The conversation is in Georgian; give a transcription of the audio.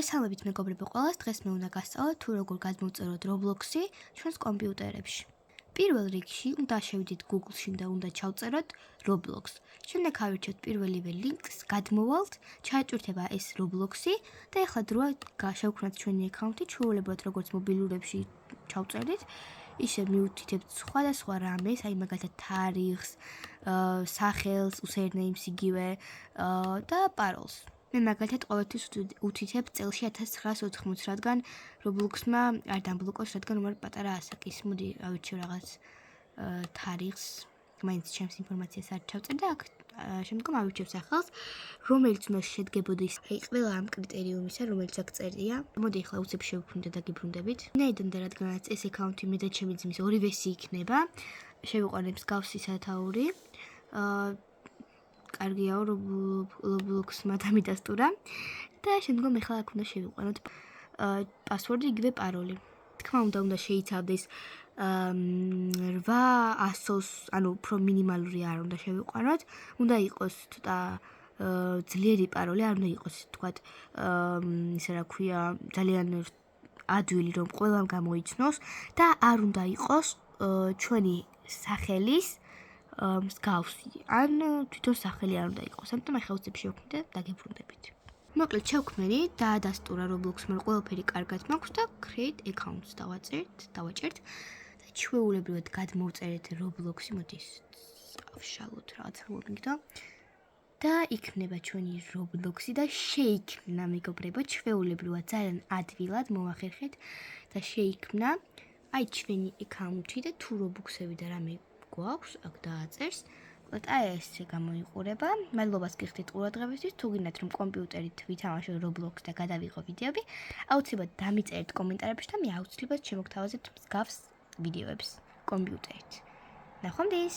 მოგესალმებით მეგობრებო ყველას, დღეს მე უნდა გასწავლოთ თუ როგორ გადმოვწეროთ Roblox-ი ჩვენს კომპიუტერებში. პირველ რიგში უნდა შევიდეთ Google-ში და უნდა ჩავწეროთ Roblox. შემდეგ ავირჩიოთ პირველივე ლინკს, გადმოვალთ, ჩაეჭვირთება ეს Roblox-ი და ეხლა დროა შევქმნათ ჩვენი აკაუნთი, ჩვეულებრივად როგორც მობილურებში ჩავწერდით. ისე მიუთითებთ სხვადასხვა რამეს, აი მაგალითად თარიღს, სახელს, username-ს იგივე და პაროლს. მე მაგალითად ყოველთვის უთითებ წელში 1980, რადგან Roblox-მა არ დამბლოკოს, რადგან უმარ პატარა ასაკის. მოდი ავირჩიო რაღაც თარიღს, მაინც ჩემს ინფორმაციას არ ჩავწერ და აქ შემდგომ ავირჩევ სახელს, რომელიც უნდა შედგებოდეს აი ყველა ამ კრიტერიუმისა, რომელიც აქ წერია. მოდი ახლა უცებ შევქმნით და გიბრუნდებით. ვინაიდან და რადგანაც ეს აკაუნთი მე და ჩემი ძმის ორივესი იქნება, შევიყვანებ მსგავსი სათაური. კარგიაო Roblox-მა დამიდასტურა და შემდგომ ახლა აქ უნდა შევიყვანოთ პასვორდი იგივე პაროლი. თქმა უნდა შეიცავდეს 800-ს, ანუ უფრო მინიმალური არ უნდა შევიყვანოთ. უნდა იყოს ცოტა ძლიერი პაროლი, არ უნდა იყოს თქვათ ისე რა ქვია, ძალიან ადვილი რომ ყველამ გამოიცნოს და არ უნდა იყოს ჩვენი სახელის მსგავსი. ან თვითონ სახელი არ უნდა იყოს. ამიტომ ახლა უცებ შევქმნით და დაგიბრუნდებით. მოკლედ შევქმნილი, დაადასტურა Roblox-მა, ყველაფერი კარგად მაქვს და create accounts დავაჭერთ და ჩვეულებრივად გადმოვწერეთ Roblox-ი, მოდი დავშალოთ რაღაცა მოვიგდო. და იქნება ჩვენი Roblox-ი და შეიქმნა მეგობრებო, ჩვეულებრივად ძალიან ადვილად მოვახერხეთ და შეიქმნა აი ჩვენი აკაუნთი და თუ Robux-ები და რამე გვაქვს, აქ დააწერს. აი ესე გამოიყურება. მადლობას გიხდით ყურადღებისთვის. თუ გინდათ რომ კომპიუტერით ვითამაშოთ Roblox და გადავიღო ვიდეოები, აუცილებლად დამიწერეთ კომენტარებში და მე აუცილებლად შემოგთავაზებთ მსგავს ვიდეოებს კომპიუტერით. ნახვამდის!